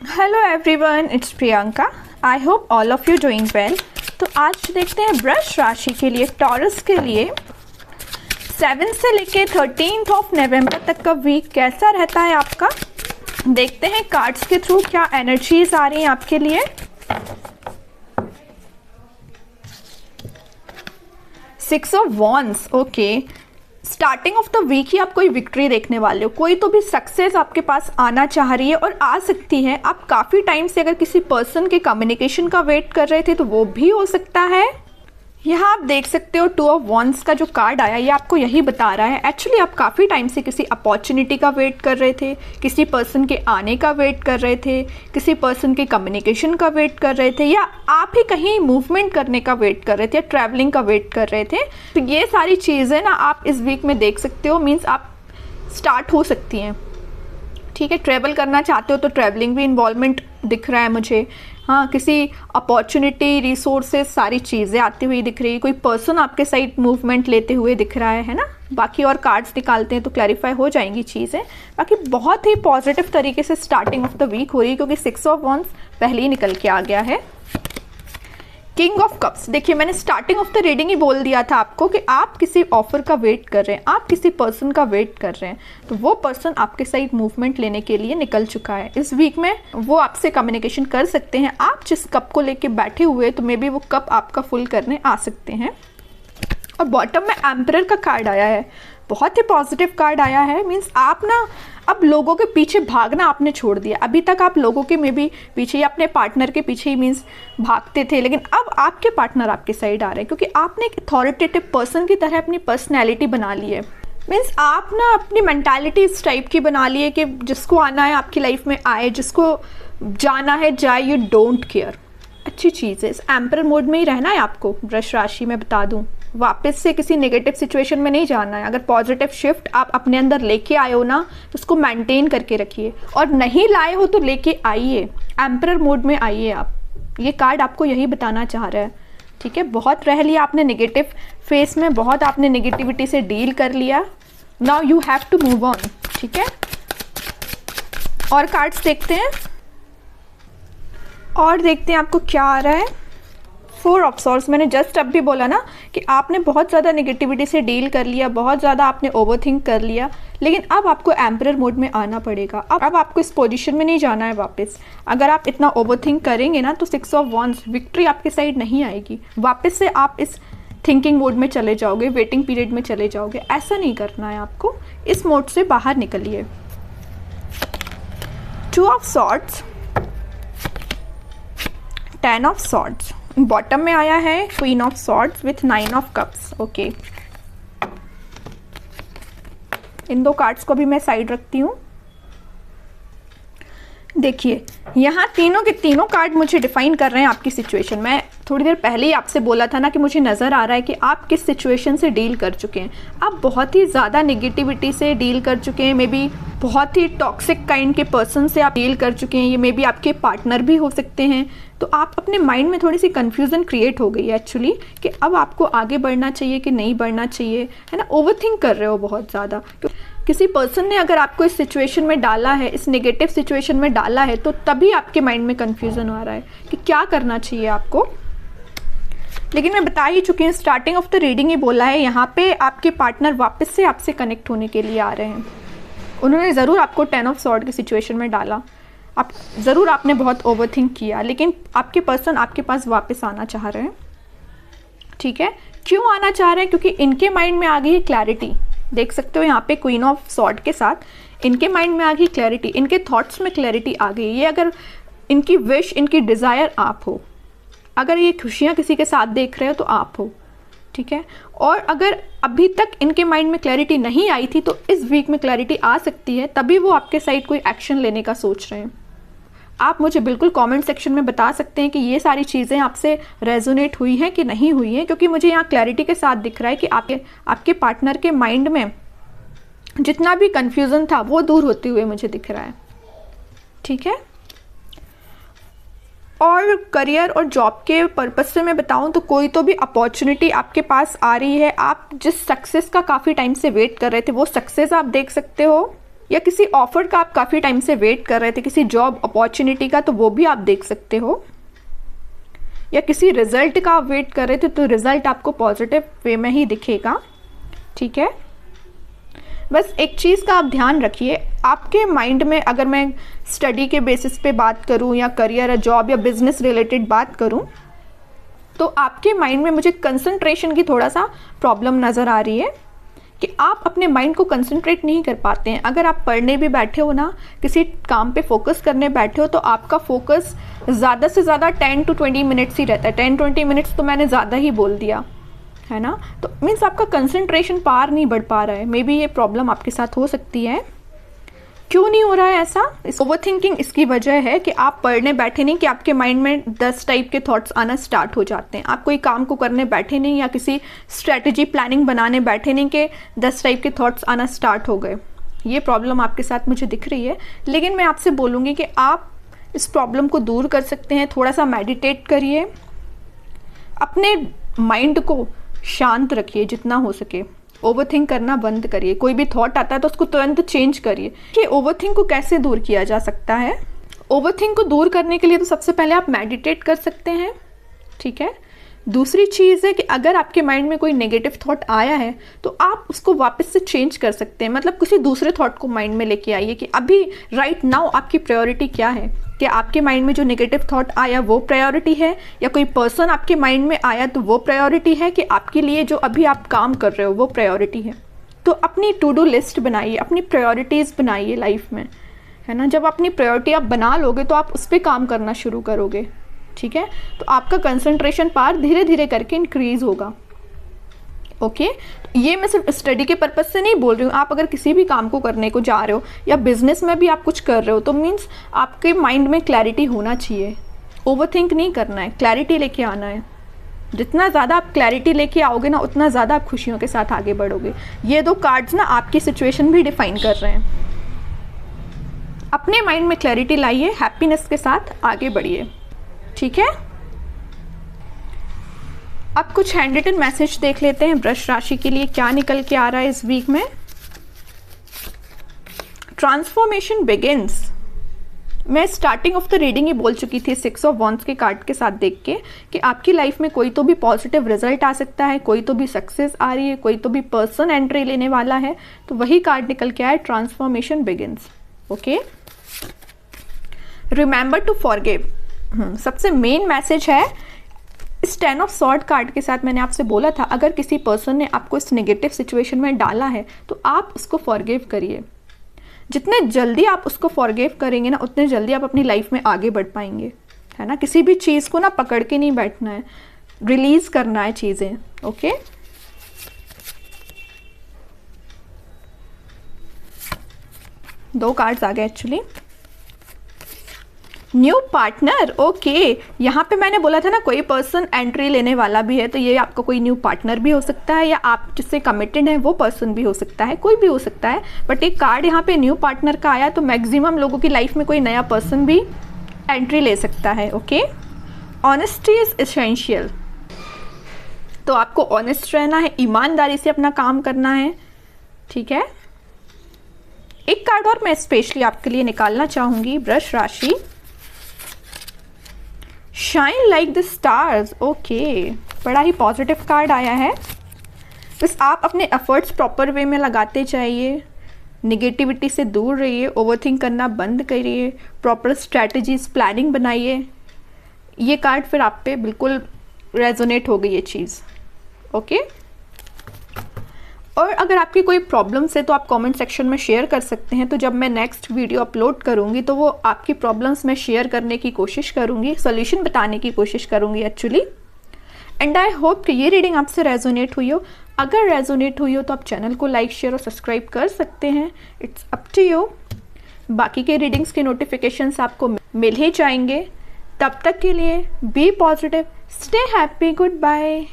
Hello everyone, it's Priyanka. I hope all of you doing well. तो आज देखते हैं वृष राशि के लिए, टॉरस के लिए 7 से लेके 13 ऑफ नवंबर तक का वीक कैसा रहता है आपका। देखते हैं कार्ड्स के थ्रू क्या एनर्जीज आ रही हैं आपके लिए। Six of wands, okay. Starting of the week ही आप कोई विक्ट्री देखने वाले हो, कोई तो भी सक्सेस आपके पास आना चाह रही है और आ सकती है। आप काफ़ी टाइम से अगर किसी पर्सन के कम्युनिकेशन का वेट कर रहे थे तो वो भी हो सकता है। यहाँ आप देख सकते हो 2 ऑफ वॉन्ड्स का जो कार्ड आया ये आपको यही बता रहा है एक्चुअली आप काफ़ी टाइम से किसी अपॉर्चुनिटी का वेट कर रहे थे, किसी पर्सन के आने का वेट कर रहे थे, किसी पर्सन के कम्युनिकेशन का वेट कर रहे थे, या आप ही कहीं मूवमेंट करने का वेट कर रहे थे, ट्रैवलिंग का वेट कर रहे थे। तो ये सारी चीज़ें ना आप इस वीक में देख सकते हो, मीन्स आप स्टार्ट हो सकती हैं। ठीक है, ट्रैवल करना चाहते हो तो ट्रैवलिंग भी इन्वॉल्वमेंट दिख रहा है मुझे। हाँ, किसी अपॉर्चुनिटी, रिसोर्सेज, सारी चीज़ें आती हुई दिख रही है। कोई पर्सन आपके साइड मूवमेंट लेते हुए दिख रहा है ना। बाकी और कार्ड्स निकालते हैं तो क्लैरिफाई हो जाएंगी चीज़ें। बाकी बहुत ही पॉजिटिव तरीके से स्टार्टिंग ऑफ द वीक हो रही है क्योंकि 6 ऑफ वॉन्ड्स पहले ही निकल के आ गया है। किंग ऑफ कप्स, देखिए मैंने स्टार्टिंग ऑफ द रीडिंग ही बोल दिया था आपको कि आप किसी ऑफर का वेट कर रहे हैं, आप किसी पर्सन का वेट कर रहे हैं, तो वो पर्सन आपके साइड मूवमेंट लेने के लिए निकल चुका है। इस वीक में वो आपसे कम्युनिकेशन कर सकते हैं। आप जिस कप को लेके बैठे हुए तो मे बी वो कप आपका फुल करने आ सकते हैं। और बॉटम में एम्परर का कार्ड आया है, बहुत ही पॉजिटिव कार्ड आया है। मीन्स आप ना अब लोगों के पीछे भागना आपने छोड़ दिया। अभी तक आप लोगों के में भी पीछे या अपने पार्टनर के पीछे ही मीन्स भागते थे, लेकिन अब आपके पार्टनर आपके साइड आ रहे हैं क्योंकि आपने एक अथॉरिटेटिव पर्सन की तरह अपनी पर्सनैलिटी बना ली है। मीन्स आप ना अपनी मेंटालिटी इस टाइप की बना ली है कि जिसको आना है आपकी लाइफ में आए, जिसको जाना है जाए, यू डोंट केयर। अच्छी चीज़ है। इस एम्परर मोड में ही रहना है आपको। वृष राशि में बता दूं, वापस से किसी नेगेटिव सिचुएशन में नहीं जाना है। अगर पॉजिटिव शिफ्ट आप अपने अंदर लेके आए हो ना तो उसको मेंटेन करके रखिए, और नहीं लाए हो तो लेके आइए, एम्परर मोड में आइए आप। ये कार्ड आपको यही बताना चाह रहा है। ठीक है, बहुत रह लिया आपने नेगेटिव फेस में, बहुत आपने नेगेटिविटी से डील कर लिया। Now you have to move on. ठीक है, और कार्ड्स देखते हैं और देखते हैं आपको क्या आ रहा है। 4 ऑफ सॉर्ड्स, मैंने जस्ट अब भी बोला ना कि आपने बहुत ज़्यादा नेगेटिविटी से डील कर लिया, बहुत ज़्यादा आपने ओवरथिंक कर लिया, लेकिन अब आपको एम्परर मोड में आना पड़ेगा। अब आपको इस पोजीशन में नहीं जाना है वापस। अगर आप इतना ओवरथिंक करेंगे ना तो 6 ऑफ वॉन्ड्स, विक्ट्री आपके साइड नहीं आएगी। वापस से आप इस थिंकिंग मोड में चले जाओगे, वेटिंग पीरियड में चले जाओगे। ऐसा नहीं करना है आपको, इस मोड से बाहर निकलिए। 2 of swords, 10 of swords, bottom में आया है queen of swords with 9 of cups. Okay, in 2 cards को भी मैं साइड रखती हूँ। देखिए यहाँ तीनों के तीनों कार्ड मुझे डिफाइन कर रहे हैं आपकी सिचुएशन। मैं थोड़ी देर पहले ही आपसे बोला था ना कि मुझे नज़र आ रहा है कि आप किस सिचुएशन से डील कर चुके हैं। आप बहुत ही ज़्यादा नेगेटिविटी से डील कर चुके हैं, मे बी बहुत ही टॉक्सिक काइंड के पर्सन से आप डील कर चुके हैं। ये मे बी आपके पार्टनर भी हो सकते हैं। तो आप अपने माइंड में थोड़ी सी कन्फ्यूज़न क्रिएट हो गई है एक्चुअली कि अब आपको आगे बढ़ना चाहिए कि नहीं बढ़ना चाहिए, है ना। ओवरथिंक कर रहे हो बहुत ज़्यादा। किसी पर्सन ने अगर आपको इस सिचुएशन में डाला है, इस नेगेटिव सिचुएशन में डाला है, तो तभी आपके माइंड में कन्फ्यूज़न आ रहा है कि क्या करना चाहिए आपको। लेकिन मैं बता ही चुकी हूँ, स्टार्टिंग ऑफ द रीडिंग ही बोला है, यहाँ पे आपके पार्टनर वापस से आपसे कनेक्ट होने के लिए आ रहे हैं। उन्होंने ज़रूर आपको 10 ऑफ सॉर्ड की सिचुएशन में डाला, आप ज़रूर आपने बहुत ओवरथिंक किया, लेकिन आपके पर्सन आपके पास वापस आना चाह रहे हैं। ठीक है, क्यों आना चाह रहे हैं? क्योंकि इनके माइंड में आ गई है क्लैरिटी। देख सकते हो यहाँ पे क्वीन ऑफ सॉर्ड के साथ इनके माइंड में आ गई क्लैरिटी, इनके थॉट्स में क्लैरिटी आ गई। ये अगर इनकी विश, इनकी डिज़ायर आप हो, अगर ये खुशियाँ किसी के साथ देख रहे हो तो आप हो। ठीक है, और अगर अभी तक इनके माइंड में क्लैरिटी नहीं आई थी तो इस वीक में क्लैरिटी आ सकती है, तभी वो आपके साइड कोई एक्शन लेने का सोच रहे हैं। आप मुझे बिल्कुल कमेंट सेक्शन में बता सकते हैं कि ये सारी चीज़ें आपसे रेजोनेट हुई हैं कि नहीं हुई हैं, क्योंकि मुझे यहाँ क्लैरिटी के साथ दिख रहा है कि आपके पार्टनर के माइंड में जितना भी कन्फ्यूज़न था वो दूर होते हुए मुझे दिख रहा है। ठीक है, और करियर और जॉब के पर्पस से मैं बताऊं तो कोई तो भी अपॉर्चुनिटी आपके पास आ रही है। आप जिस सक्सेस का काफ़ी टाइम से वेट कर रहे थे वो सक्सेस आप देख सकते हो। या किसी ऑफर का आप काफ़ी टाइम से वेट कर रहे थे, किसी जॉब अपॉर्चुनिटी का, तो वो भी आप देख सकते हो। या किसी रिजल्ट का आप वेट कर रहे थे तो रिजल्ट आपको पॉजिटिव वे में ही दिखेगा। ठीक है, बस एक चीज़ का आप ध्यान रखिए, आपके माइंड में, अगर मैं स्टडी के बेसिस पे बात करूं या करियर या जॉब या बिजनेस रिलेटेड बात करूं, तो आपके माइंड में मुझे कंसंट्रेशन की थोड़ा सा प्रॉब्लम नज़र आ रही है कि आप अपने माइंड को कंसंट्रेट नहीं कर पाते हैं। अगर आप पढ़ने भी बैठे हो ना, किसी काम पे फोकस करने बैठे हो, तो आपका फोकस ज़्यादा से ज़्यादा 10 to 20 मिनट्स ही रहता है। 10-20 मिनट्स तो मैंने ज़्यादा ही बोल दिया है ना, तो मीन्स आपका कंसंट्रेशन पार नहीं बढ़ पा रहा है। मे बी ये प्रॉब्लम आपके साथ हो सकती है। क्यों नहीं हो रहा है ऐसा? ओवर थिंकिंग इसकी वजह है कि आप पढ़ने बैठे नहीं कि आपके माइंड में 10 टाइप के थॉट्स आना स्टार्ट हो जाते हैं। आप कोई काम को करने बैठे नहीं या किसी स्ट्रेटजी प्लानिंग बनाने बैठे नहीं कि 10 टाइप के थॉट्स आना स्टार्ट हो गए। ये प्रॉब्लम आपके साथ मुझे दिख रही है, लेकिन मैं आपसे बोलूँगी कि आप इस प्रॉब्लम को दूर कर सकते हैं। थोड़ा सा मेडिटेट करिए, अपने माइंड को शांत रखिए जितना हो सके, ओवरथिंक करना बंद करिए। कोई भी थॉट आता है तो उसको तुरंत चेंज करिए। कि ओवरथिंक को कैसे दूर किया जा सकता है? ओवरथिंक को दूर करने के लिए तो सबसे पहले आप मेडिटेट कर सकते हैं। ठीक है, दूसरी चीज़ है कि अगर आपके माइंड में कोई नेगेटिव थॉट आया है तो आप उसको वापस से चेंज कर सकते हैं। मतलब किसी दूसरे थॉट को माइंड में लेके आइए कि अभी राइट नाउ आपकी प्रायोरिटी क्या है। क्या आपके माइंड में जो नेगेटिव थॉट आया वो प्रायोरिटी है, या कोई पर्सन आपके माइंड में आया तो वो प्रायोरिटी है, कि आपके लिए जो अभी आप काम कर रहे हो वो प्रायोरिटी है? तो अपनी टू डू लिस्ट बनाइए, अपनी प्रायोरिटीज़ बनाइए लाइफ में, है ना। जब अपनी प्रायोरिटी आप बना लोगे तो आप उस पर काम करना शुरू करोगे। ठीक है, तो आपका कंसंट्रेशन पावर धीरे धीरे करके इंक्रीज होगा। ओके, ये मैं सिर्फ स्टडी के पर्पज से नहीं बोल रही हूँ। आप अगर किसी भी काम को करने को जा रहे हो या बिजनेस में भी आप कुछ कर रहे हो तो मीन्स आपके माइंड में क्लैरिटी होना चाहिए। ओवरथिंक नहीं करना है, क्लैरिटी लेके आना है। जितना ज़्यादा आप क्लैरिटी लेके आओगे ना, उतना ज़्यादा आप खुशियों के साथ आगे बढ़ोगे। ये दो कार्ड्स ना आपकी सिचुएशन भी डिफाइन कर रहे हैं। अपने माइंड में क्लैरिटी लाइए, हैप्पीनेस के साथ आगे बढ़िए। ठीक है, अब कुछ हैंड रिटन मैसेज देख लेते हैं वृष राशि के लिए क्या निकल के आ रहा है इस वीक में। Transformation begins. मैं स्टार्टिंग ऑफ द रीडिंग ही बोल चुकी थी 6 ऑफ वॉन्ड्स के कार्ड के साथ देख के कि आपकी लाइफ में कोई तो भी पॉजिटिव रिजल्ट आ सकता है, कोई तो भी सक्सेस आ रही है, कोई तो भी पर्सन एंट्री लेने वाला है। तो वही कार्ड निकल के आया, transformation begins. Okay, remember to forgive. सबसे मेन मैसेज है इस 10 ऑफ सॉर्ड कार्ड के साथ। मैंने आपसे बोला था अगर किसी पर्सन ने आपको इस नेगेटिव सिचुएशन में डाला है तो आप उसको फॉरगिव करिए। जितने जल्दी आप उसको फॉरगिव करेंगे ना, उतने जल्दी आप अपनी लाइफ में आगे बढ़ पाएंगे, है ना। किसी भी चीज़ को ना पकड़ के नहीं बैठना है, रिलीज करना है चीज़ें। ओके, दो कार्ड्स आ गए एक्चुअली। New partner. ओके, यहाँ पे मैंने बोला था ना कोई पर्सन एंट्री लेने वाला भी है, तो ये आपका कोई न्यू पार्टनर भी हो सकता है, या आप जिससे कमिटेड है वो पर्सन भी हो सकता है, कोई भी हो सकता है। बट एक कार्ड यहाँ पे न्यू पार्टनर का आया, तो मैक्सिमम लोगों की लाइफ में कोई नया पर्सन भी एंट्री ले सकता है। Okay, honesty is essential. तो आपको ऑनेस्ट रहना है, ईमानदारी से अपना काम करना है। ठीक है, एक कार्ड और मैं स्पेशली आपके लिए निकालना चाहूंगी, वृष राशि। Shine like the stars. Okay, बड़ा ही पॉजिटिव कार्ड आया है। बस आप अपने एफर्ट्स प्रॉपर वे में लगाते जाइए, निगेटिविटी से दूर रहिए, ओवरथिंक करना बंद करिए, प्रॉपर स्ट्रैटेजीज प्लानिंग बनाइए। ये कार्ड फिर आप पे बिल्कुल रेजोनेट हो गई ये चीज़। ओके, और अगर आपकी कोई प्रॉब्लम्स है तो आप कमेंट सेक्शन में शेयर कर सकते हैं। तो जब मैं नेक्स्ट वीडियो अपलोड करूंगी तो वो आपकी प्रॉब्लम्स मैं शेयर करने की कोशिश करूंगी, सॉल्यूशन बताने की कोशिश करूंगी एक्चुअली। एंड आई होप कि ये रीडिंग आपसे रेजोनेट हुई हो। अगर रेजोनेट हुई हो तो आप चैनल को लाइक, शेयर और सब्सक्राइब कर सकते हैं। It's up to you. बाकी के रीडिंग्स के नोटिफिकेशंस आपको मिल ही जाएंगे। तब तक के लिए be positive, stay happy, good bye.